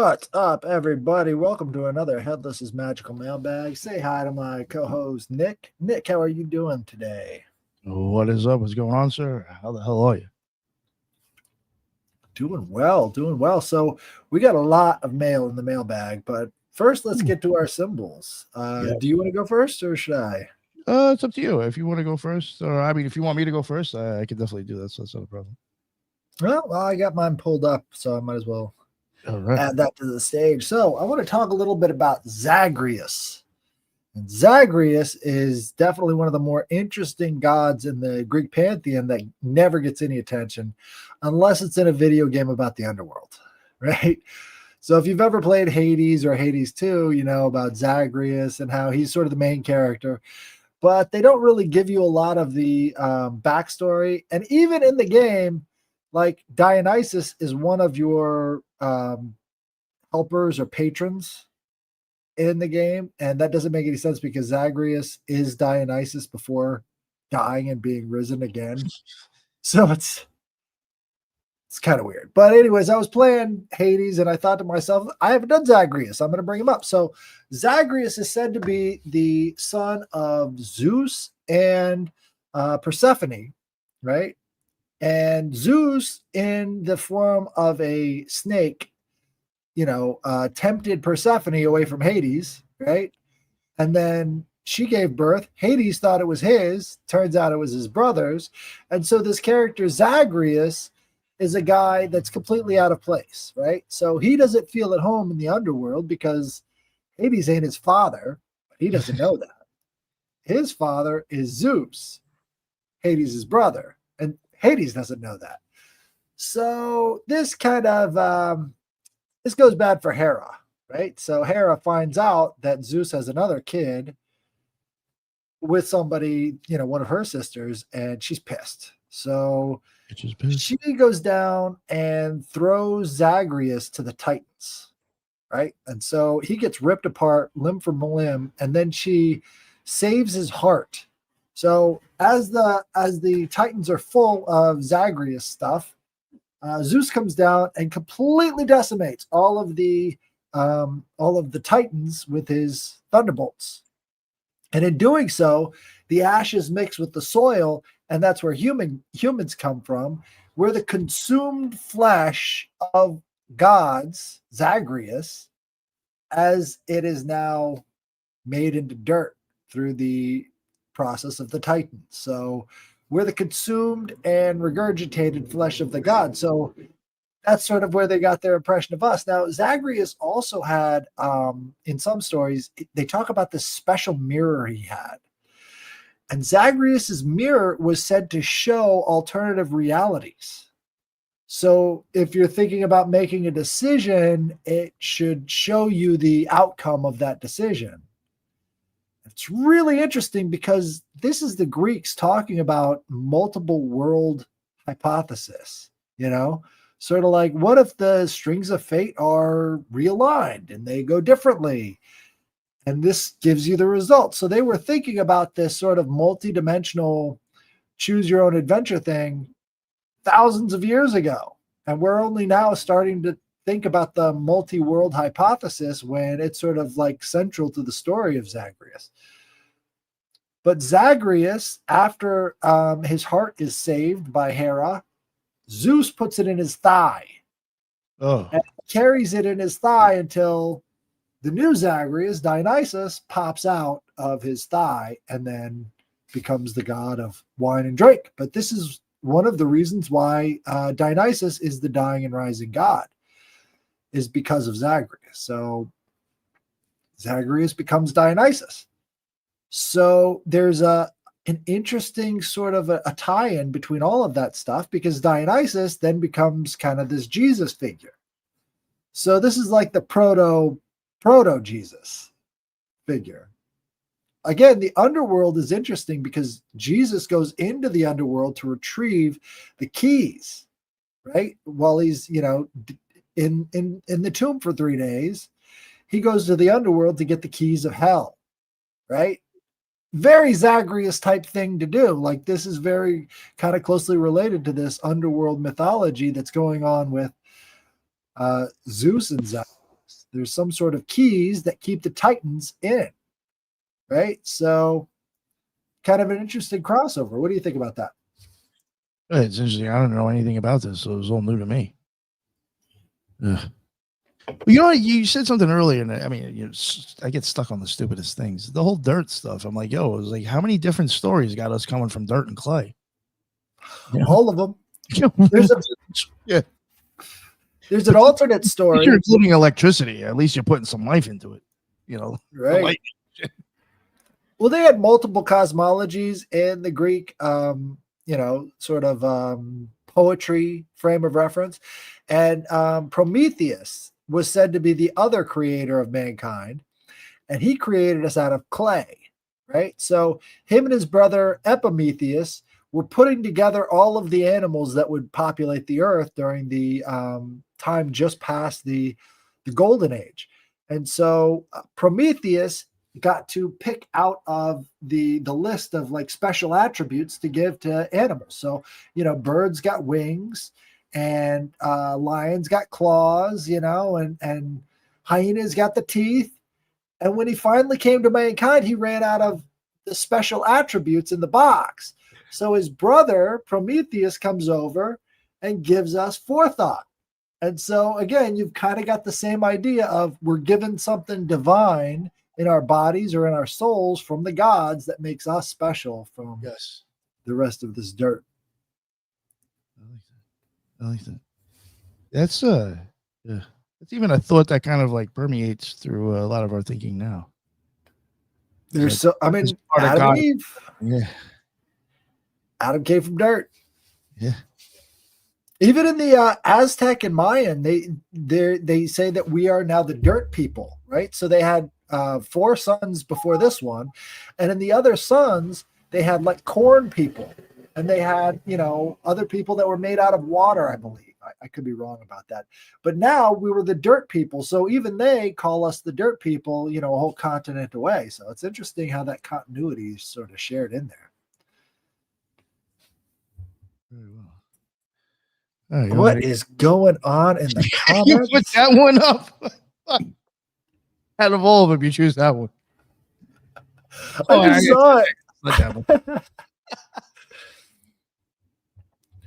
What's up, everybody? Welcome to another Headless is Magical Mailbag. Say hi to my co-host, Nick. Nick, how are you doing today? What is up? What's going on, sir? How the hell are you? Doing well, doing well. So we got a lot of mail in the mailbag, but first let's get to our symbols. Do you want to go first or should I? It's up to you. If you want to go first, or I mean, if you want me to go first, I can definitely do that. So that's not a problem. Well, I got mine pulled up, so I might as well add that to the stage. So I want to talk a little bit about Zagreus. And Zagreus is definitely one of the more interesting gods in the Greek pantheon that never gets any attention unless it's in a video game about the underworld, right? So if you've ever played Hades or Hades 2, you know about Zagreus and how he's sort of the main character, but they don't really give you a lot of the backstory. And even in the game, like Dionysus is one of your helpers or patrons in the game, and that doesn't make any sense because Zagreus is Dionysus before dying and being risen again. So it's kind of weird. But anyways, I was playing Hades and I thought to myself, I haven't done Zagreus. I'm going to bring him up. So Zagreus is said to be the son of Zeus and Persephone, right? And Zeus, in the form of a snake, tempted Persephone away from Hades, right? And then she gave birth. Hades thought it was his. Turns out it was his brother's. And so this character, Zagreus, is a guy that's completely out of place, right? So he doesn't feel at home in the underworld because Hades ain't his father, but he doesn't know that. His father is Zeus, Hades' brother, and Hades doesn't know that. So this kind of this goes bad for Hera, right? So Hera finds out that Zeus has another kid with somebody, one of her sisters, and she's pissed. So she goes down and throws Zagreus to the Titans, right? And so he gets ripped apart limb from limb, and then she saves his heart. So as the Titans are full of Zagreus stuff, Zeus comes down and completely decimates all of the Titans with his thunderbolts. And in doing so, the ashes mix with the soil, and that's where humans come from. We're the consumed flesh of gods, Zagreus, as it is now made into dirt through the process of the Titans. So we're the consumed and regurgitated flesh of the god. So that's sort of where they got their impression of us. Now, Zagreus also had, in some stories, they talk about this special mirror he had. And Zagreus's mirror was said to show alternative realities. So if you're thinking about making a decision, it should show you the outcome of that decision. It's really interesting because this is the Greeks talking about multiple world hypothesis, sort of like, what if the strings of fate are realigned and they go differently? And this gives you the result. So they were thinking about this sort of multi-dimensional choose your own adventure thing thousands of years ago. And we're only now starting to think about the multi-world hypothesis when it's sort of like central to the story of Zagreus. But Zagreus, after his heart is saved by Hera, Zeus puts it in his thigh. And carries it in his thigh until the new Zagreus, Dionysus, pops out of his thigh and then becomes the god of wine and drink. But this is one of the reasons why Dionysus is the dying and rising god, is because of Zagreus. So Zagreus becomes Dionysus. So there's an interesting sort of a tie-in between all of that stuff, because Dionysus then becomes kind of this Jesus figure. So this is like the proto-Jesus figure. Again, the underworld is interesting because Jesus goes into the underworld to retrieve the keys, right? While he's, in the tomb for 3 days, he goes to the underworld to get the keys of hell, right? Very Zagreus type thing to do. Like, this is very kind of closely related to this underworld mythology that's going on with Zeus and Zagreus. There's some sort of keys that keep the Titans in, right? So kind of an interesting crossover. What do you think about that? It's interesting. I don't know anything about this, so it was all new to me. Ugh. You know, you said something earlier, and I mean, I get stuck on the stupidest things. The whole dirt stuff. I'm like, yo, it was like, how many different stories got us coming from dirt and clay? You know? All of them. Yeah. There's an alternate story. You're including electricity. At least you're putting some life into it. You know, right? Well, they had multiple cosmologies in the Greek, sort of poetry frame of reference, and Prometheus was said to be the other creator of mankind, and he created us out of clay, right? So him and his brother Epimetheus were putting together all of the animals that would populate the earth during the time just past the golden age. And so Prometheus got to pick out of the list of like special attributes to give to animals. So, birds got wings, and lions got claws, and hyenas got the teeth. And when he finally came to mankind, he ran out of the special attributes in the box. So his brother Prometheus comes over and gives us forethought. And so again, you've kind of got the same idea of we're given something divine in our bodies or in our souls from the gods that makes us special from the rest of this dirt. I like that. That's that's even a thought that kind of like permeates through a lot of our thinking now. Adam and Eve. Yeah. Adam came from dirt. Yeah. Even in the Aztec and Mayan, they say that we are now the dirt people, right? So they had 4 sons before this one, and in the other sons, they had like corn people, and they had other people that were made out of water, I believe. I could be wrong about that, but now we were the dirt people. So even they call us the dirt people, a whole continent away. So it's interesting how that continuity is sort of shared in there. Very well. What is going on in the comments? You put that one up. Out of all of them, you choose that one. I just saw it.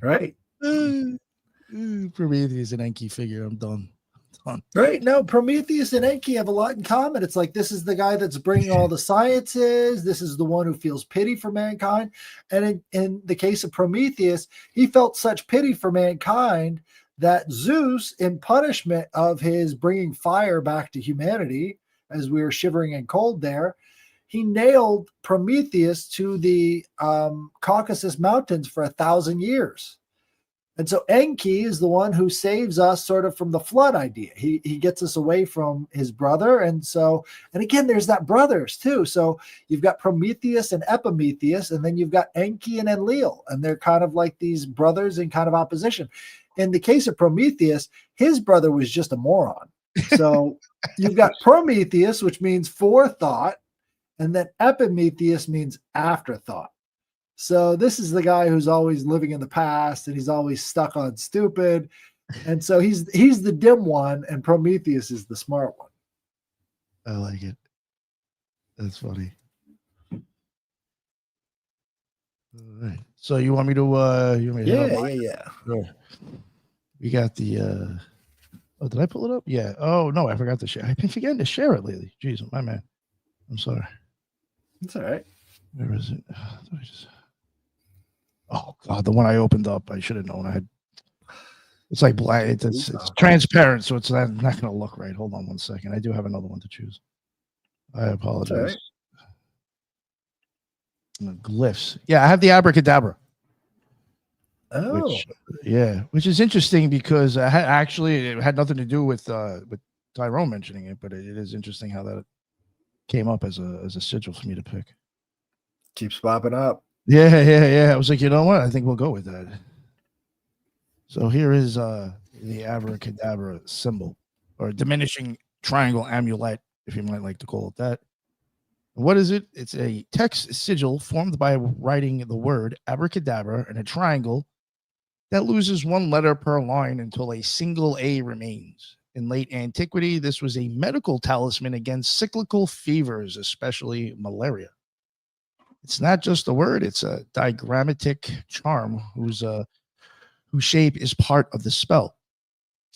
Right. Prometheus and Enki figure. I'm done. Right. No, Prometheus and Enki have a lot in common. It's like this is the guy that's bringing all the sciences. This is the one who feels pity for mankind. And in the case of Prometheus, he felt such pity for mankind that Zeus, in punishment of his bringing fire back to humanity, as we were shivering in cold there, he nailed Prometheus to the Caucasus Mountains for 1,000 years. And so Enki is the one who saves us sort of from the flood idea. He gets us away from his brother. And again, there's that brothers too. So you've got Prometheus and Epimetheus, and then you've got Enki and Enlil, and they're kind of like these brothers in kind of opposition. In the case of Prometheus, his brother was just a moron. So you've got Prometheus, which means forethought, and then Epimetheus means afterthought. So this is the guy who's always living in the past, and he's always stuck on stupid. And so he's the dim one, and Prometheus is the smart one. I like it. That's funny. All right. So you want me to Yeah. Sure. We got the oh, did I pull it up? Yeah. Oh no, I forgot to share. I've been forgetting to share it lately. Jeez, my man. I'm sorry. It's all right. Where is it? Oh God, the one I opened up. I should have known. It's like black. It's transparent, so it's not going to look right. Hold on one second. I do have another one to choose. I apologize. Glyphs. Yeah, I have the Abracadabra. Oh, which is interesting because it had nothing to do with Tyrone mentioning it, but it is interesting how that came up as a sigil for me to pick. Keeps popping up. Yeah. I was like, you know what? I think we'll go with that. So here is the Abracadabra symbol, or diminishing triangle amulet, if you might like to call it that. What is it? It's a text sigil formed by writing the word abracadabra in a triangle that loses one letter per line until a single A remains. In late antiquity, this was a medical talisman against cyclical fevers, especially malaria. It's not just a word, it's a diagrammatic charm whose shape is part of the spell.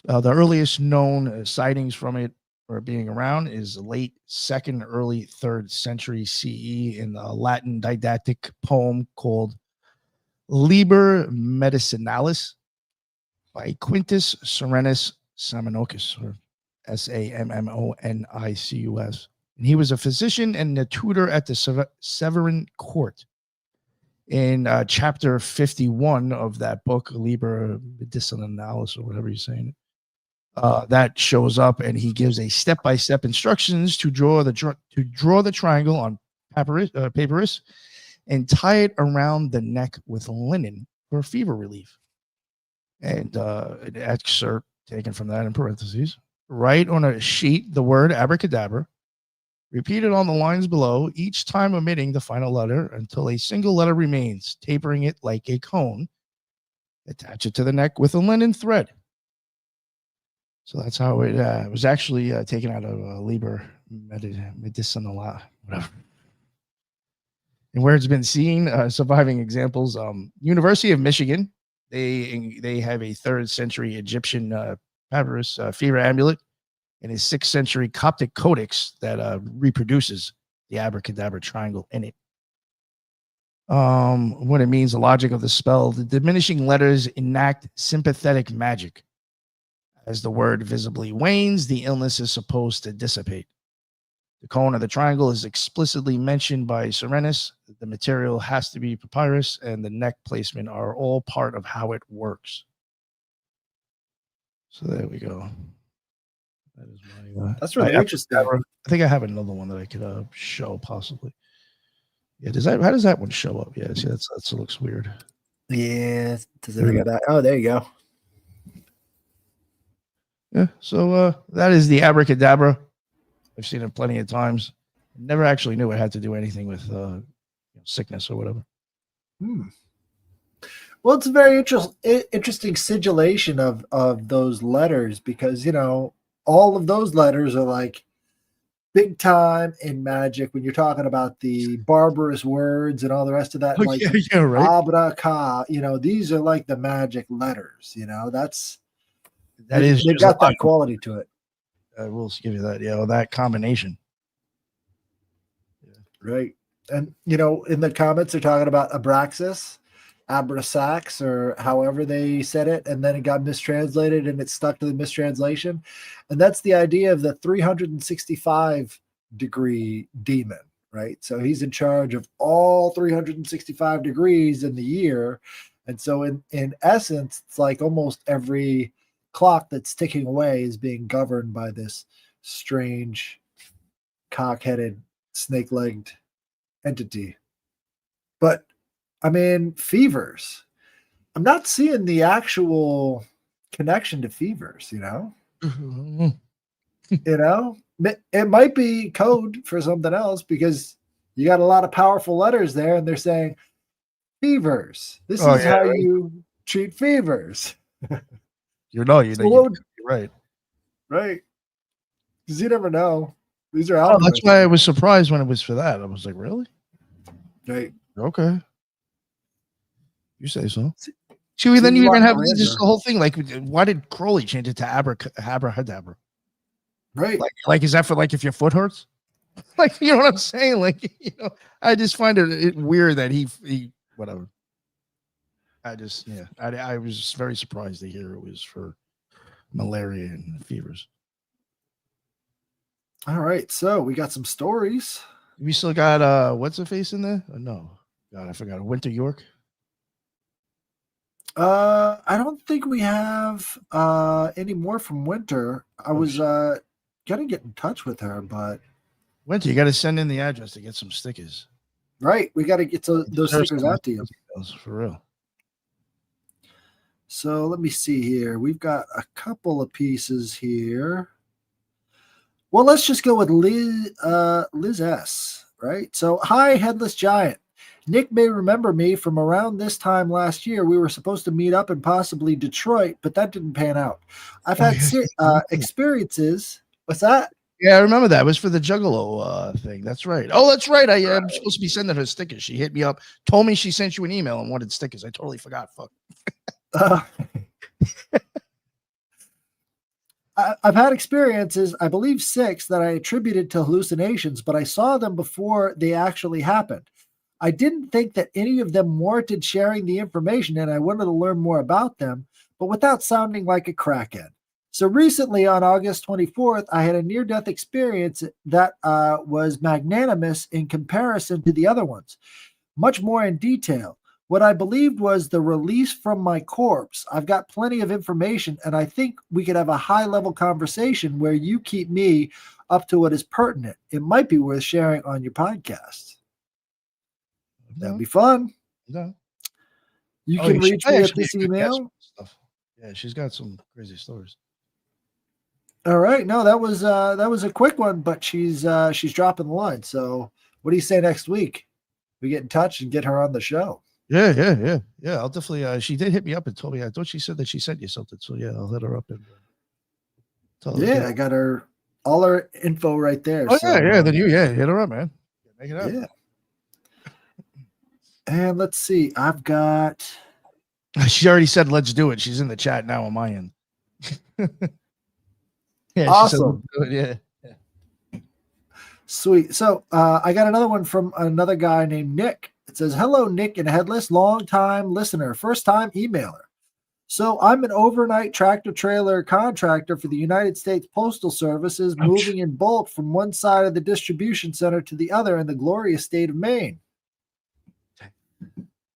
The earliest known sightings from it or being around is late 2nd, early 3rd century CE in a Latin didactic poem called Liber Medicinalis by Quintus Serenus Sammonicus, or Sammonicus. And he was a physician and a tutor at the Severan court. In chapter 51 of that book, Liber Medicinalis, or whatever you're saying, that shows up, and he gives a step-by-step instructions to draw the triangle on papyrus and tie it around the neck with linen for fever relief. And an excerpt taken from that in parentheses. Write on a sheet the word abracadabra. Repeat it on the lines below, each time omitting the final letter until a single letter remains, tapering it like a cone. Attach it to the neck with a linen thread. So that's how it was actually taken out of Liber Medicinal, whatever. And where it's been seen, surviving examples, University of Michigan, they have a 3rd century Egyptian papyrus fever amulet and a 6th century Coptic codex that reproduces the abracadabra triangle in it. What it means, the logic of the spell, the diminishing letters enact sympathetic magic. As the word visibly wanes, the illness is supposed to dissipate. The cone of the triangle is explicitly mentioned by Serenus. The material has to be papyrus, and the neck placement are all part of how it works. So there we go. That is my. That's really interesting. I think I have another one that I could show possibly. Yeah, how does that one show up? Yeah, see, that looks weird. Yeah, does it have that? Oh, there you go. Yeah, so that is the abracadabra. I've seen it plenty of times. Never actually knew it had to do anything with sickness or whatever. Well, it's a very interesting sigillation of those letters, because, all of those letters are like big time in magic when you're talking about the barbarous words and all the rest of that. Oh, like yeah, right. Abracadabra, these are like the magic letters, they've got that quality to it. I will give you that. Yeah, that combination. Yeah. Right. And, in the comments, they're talking about Abraxas, Abrasax, or however they said it. And then it got mistranslated and it stuck to the mistranslation. And that's the idea of the 365 degree demon, right? So he's in charge of all 365 degrees in the year. And so in essence, it's like almost every clock that's ticking away is being governed by this strange, cock-headed, snake-legged entity. But I mean, fevers. I'm not seeing the actual connection to fevers, It might be code for something else, because you got a lot of powerful letters there, and they're saying fevers. This is how you treat fevers. You're right. Right. Because you never know. These are alchemists. That's why I was surprised when it was for that. I was like, really? Right. Okay. You say so. See, then you even have just the whole thing. Like, why did Crowley change it to Abracadabra? Right. Like, is that for like if your foot hurts? Like, you know what I'm saying? Like, I just find it weird that he whatever. I was very surprised to hear it was for malaria and fevers. All right, so we got some stories. We still got what's the face in there? Oh, no, God, I forgot. Winter York. I don't think we have any more from Winter. I was gonna get in touch with her, but Winter, you got to send in the address to get some stickers. Right, we got to get those stickers out to you for real. So let me see here. We've got a couple of pieces here. Well, let's just go with Liz S, right? So, hi, Headless Giant. Nick may remember me from around this time last year. We were supposed to meet up in possibly Detroit, but that didn't pan out. I've had experiences. What's that? Yeah, I remember that. It was for the Juggalo thing. That's right. Oh, that's right. I'm supposed to be sending her stickers. She hit me up, told me she sent you an email and wanted stickers. I totally forgot. Fuck. I've had experiences, I believe 6, that I attributed to hallucinations, but I saw them before they actually happened. I didn't think that any of them warranted sharing the information, and I wanted to learn more about them, but without sounding like a crackhead. So recently, on August 24th, I had a near-death experience that was magnanimous in comparison to the other ones, much more in detail. What I believed was the release from my corpse. I've got plenty of information, and I think we could have a high-level conversation where you keep me up to what is pertinent. It might be worth sharing on your podcast. That'd be fun. No. You can reach me at this email. Yeah, she's got some crazy stories. All right. No, that was a quick one, but she's dropping the line. So what do you say next week? We get in touch and get her on the show. Yeah. I'll definitely. She did hit me up and told me. I thought she said that she sent you something. So yeah, I'll hit her up and tell her. Yeah, I got all her info right there. Oh so, yeah. Then hit her up, man. Make it up. Yeah. And let's see. I've got. She already said, "Let's do it." She's in the chat now on my end. Yeah. Awesome. She said, yeah. Sweet. So I got another one from another guy named Nick. It says, "Hello, Nick and Headless, long-time listener, first-time emailer. So I'm an overnight tractor-trailer contractor for the United States Postal Services, moving in bulk from one side of the distribution center to the other in the glorious state of Maine.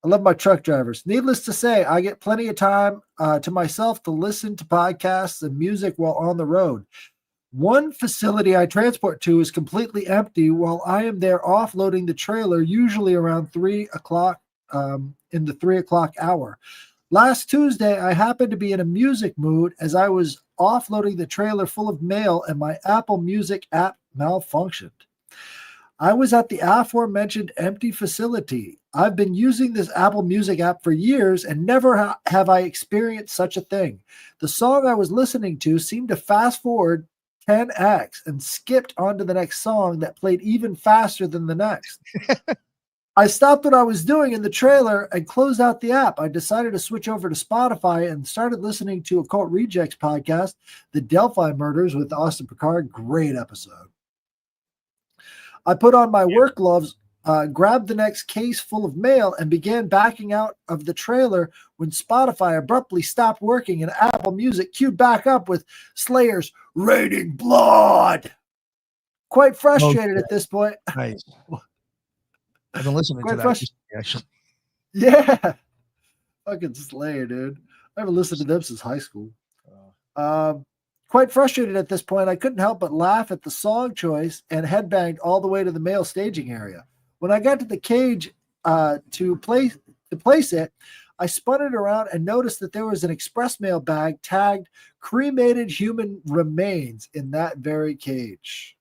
I love my truck drivers. Needless to say, I get plenty of time to myself to listen to podcasts and music while on the road. One facility I transport to is completely empty while I am there offloading the trailer, usually around 3 o'clock in the 3 o'clock hour. Last Tuesday, I happened to be in a music mood as I was offloading the trailer full of mail and my Apple Music app malfunctioned. I was at the aforementioned empty facility. I've been using this Apple Music app for years and never have I experienced such a thing. The song I was listening to seemed to fast forward 10x and skipped onto the next song that played even faster than the next. I stopped what I was doing in the trailer and closed out the app. I decided to switch over to Spotify and started listening to Occult Rejects podcast, The Delphi Murders with Austin Picard. Great episode. I put on my work gloves, grabbed the next case full of mail, and began backing out of the trailer when Spotify abruptly stopped working and Apple Music queued back up with Slayer's Raining Blood. Quite frustrated at this point. Nice. I've been listening to that recently, actually. Yeah. Fucking Slayer, dude. I haven't listened to them since high school. Quite frustrated at this point, I couldn't help but laugh at the song choice and headbanged all the way to the male staging area. When I got to the cage to place it, I spun it around and noticed that there was an express mail bag tagged cremated human remains in that very cage.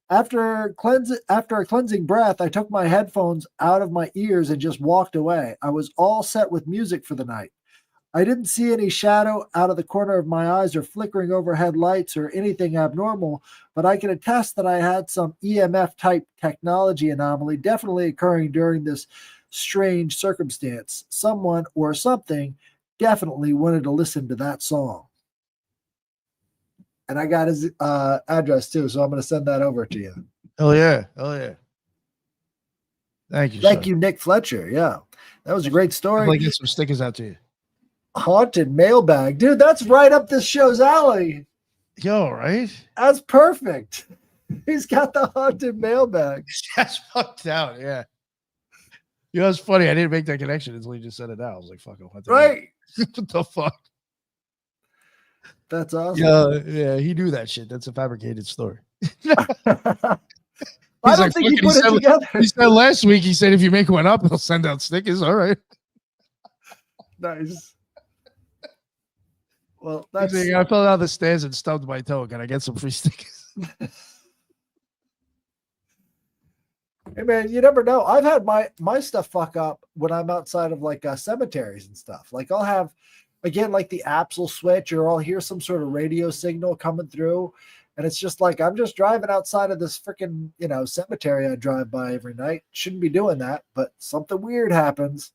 After a cleansing breath, I took my headphones out of my ears and just walked away. I was all set with music for the night. I didn't see any shadow out of the corner of my eyes or flickering overhead lights or anything abnormal, but I can attest that I had some EMF-type technology anomaly definitely occurring during this strange circumstance. Someone or something definitely wanted to listen to that song. And I got his address too, so I'm going to send that over to you. Hell yeah. Thank you. Thank you, Nick Fletcher. Yeah, that was a great story. I'd like to get some stickers out to you. Haunted mailbag, dude. That's right up this show's alley. Yo, right? That's perfect. He's got the haunted mailbag. That's fucked out. Yeah. You know, it's funny. I didn't make that connection until you just said it out. I was like, "Fuck, right." What the fuck? That's awesome. Yeah, he knew that shit. That's a fabricated story. I don't think he put it together. He said last week, he said, if you make one up, he'll send out stickers. All right. Nice. Well, that's... I fell down the stairs and stubbed my toe. Can I get some free stickers? Hey man, you never know. I've had my stuff fuck up when I'm outside of like cemeteries and stuff. Like I'll have, again, like the apps will switch, or I'll hear some sort of radio signal coming through, and it's just like I'm just driving outside of this freaking cemetery I drive by every night. Shouldn't be doing that, but something weird happens.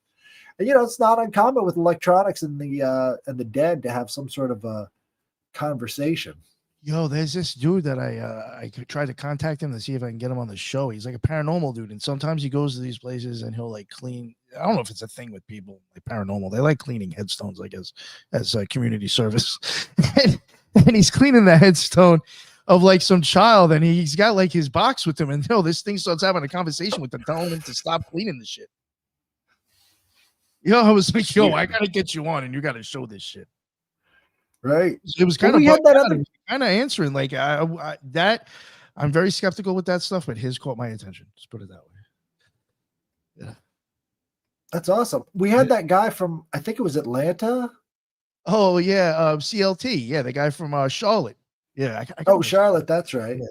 And it's not uncommon with electronics and the dead to have some sort of a conversation. Yo, there's this dude that I tried to contact him to see if I can get him on the show. He's like a paranormal dude, and sometimes he goes to these places and he'll like clean. I don't know if it's a thing with people like paranormal. They like cleaning headstones, I guess, as a community service. and he's cleaning the headstone of like some child, and he's got like his box with him, and this thing starts having a conversation with them, telling him to stop cleaning the shit. I was like, I gotta get you on, and you gotta show this shit. Right. It was kind of answering like that. I'm very skeptical with that stuff, but his caught my attention. Just put it that way. Yeah. That's awesome. We had that guy from, I think it was Atlanta. Oh yeah. CLT. Yeah. The guy from Charlotte. Yeah. Charlotte. That's right.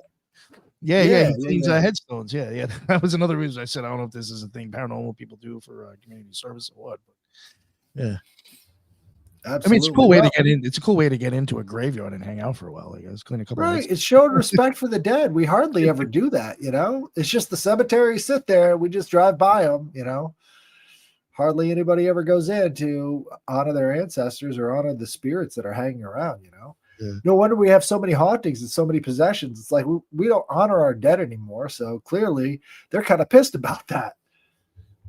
Yeah. He cleans headstones. Yeah. That was another reason I said, I don't know if this is a thing paranormal people do for community service or what, but yeah. Absolutely. I mean, it's a cool way to get in. It's a cool way to get into a graveyard and hang out for a while. Like, let's clean a couple. Right. It's showing respect for the dead. We hardly ever do that. It's just the cemeteries sit there. We just drive by them. Hardly anybody ever goes in to honor their ancestors or honor the spirits that are hanging around. Yeah. No wonder we have so many hauntings and so many possessions. It's like we don't honor our dead anymore. So clearly, they're kind of pissed about that.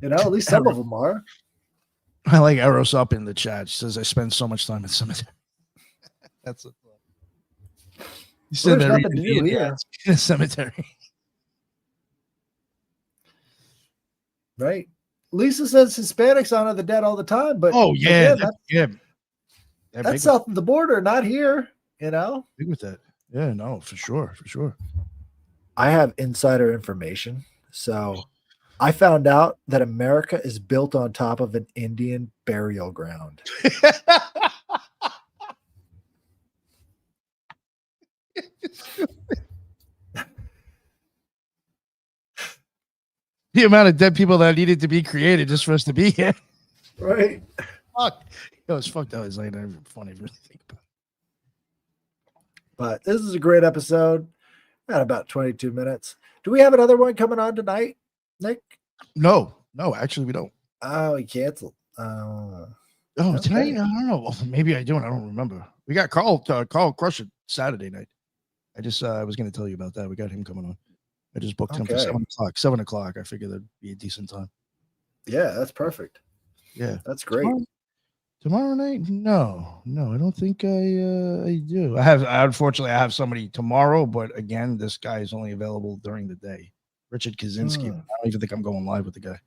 At least some of them are. I like Eros up in the chat. She says, I spend so much time at cemetery. That's it. You said there in a cemetery. Right. Lisa says Hispanics honor the dead all the time, but that's south of the border, not here, Big with that. Yeah, no, for sure. I have insider information. So I found out that America is built on top of an Indian burial ground. The amount of dead people that needed to be created just for us to be here. Right. Fuck. It's fucked up. It's like not even funny to really think about. But this is a great episode. At about 22 minutes. Do we have another one coming on tonight, Nick? No, actually we don't. Oh, we canceled. Tonight? I don't know. Maybe I do. I don't remember. We got Carl Crusher Saturday night. I was going to tell you about that. We got him coming on. I just booked him for 7 o'clock. 7 o'clock. I figured that'd be a decent time. Yeah, that's perfect. Yeah, that's great. Tomorrow night? No, I don't think I do. Unfortunately, I have somebody tomorrow, but again, this guy is only available during the day. Richard Kaczynski. I don't even think I'm going live with the guy.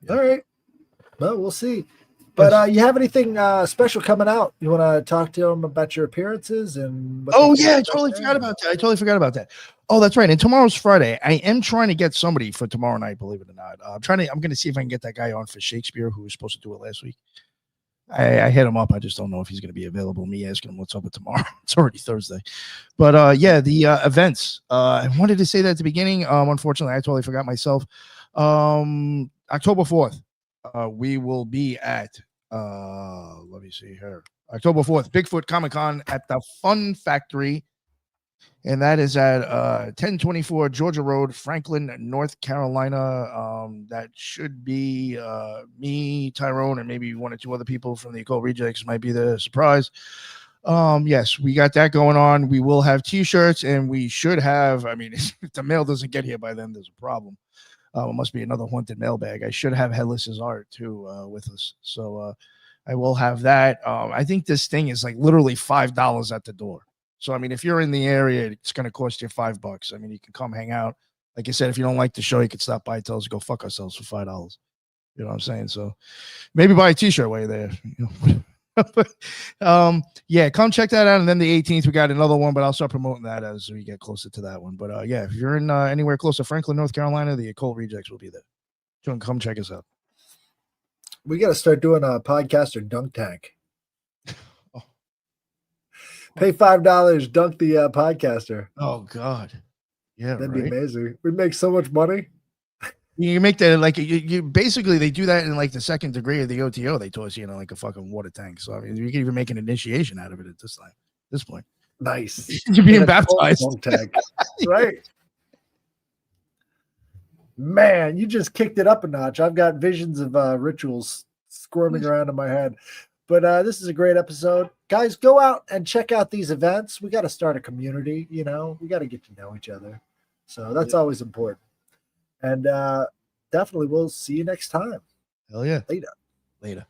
Yeah. All right. Well, we'll see. But you have anything special coming out? You want to talk to him about your appearances and? I totally forgot about that. Oh, that's right. And tomorrow's Friday. I am trying to get somebody for tomorrow night. Believe it or not, I'm going to see if I can get that guy on for Shakespeare, who was supposed to do it last week. I hit him up. I just don't know if he's going to be available. Me asking him what's up with tomorrow. It's already Thursday. But the events. I wanted to say that at the beginning. Unfortunately, I totally forgot myself. October 4th, we will be at let me see here. October 4th, Bigfoot Comicon at the Fun Factory. And that is at 1024 Georgia Road, Franklin, North Carolina. That should be me, Tyrone, and maybe one or two other people from the Occult Rejects might be the surprise. Yes, we got that going on. We will have T-shirts, and we should have, if the mail doesn't get here by then, there's a problem. It must be another haunted mailbag. I should have Headless's art, too, with us. So I will have that. I think this thing is like literally $5 at the door. So, if you're in the area, it's going to cost you $5. You can come hang out. Like I said, if you don't like the show, you can stop by, tell us to go fuck ourselves for $5. You know what I'm saying? So maybe buy a T-shirt while you're there. Come check that out. And then the 18th, we got another one, but I'll start promoting that as we get closer to that one. But if you're in anywhere close to Franklin, North Carolina, the Occult Rejects will be there. So come check us out. We got to start doing a podcaster dunk tank. Pay $5, dunk the podcaster. Oh God. Yeah, That'd right. be amazing. We'd make so much money. You make that like you basically they do that in like the second degree of the OTO. They toss you in like a fucking water tank. So I mean, you can even make an initiation out of it at this point. Nice. You're being In a baptized. dunk tank. Right. Man, you just kicked it up a notch. I've got visions of rituals squirming around in my head. But this is a great episode. Guys, go out and check out these events. We got to start a community, you know. We got to get to know each other. So that's always important. And definitely we'll see you next time. Hell yeah. Later. Later.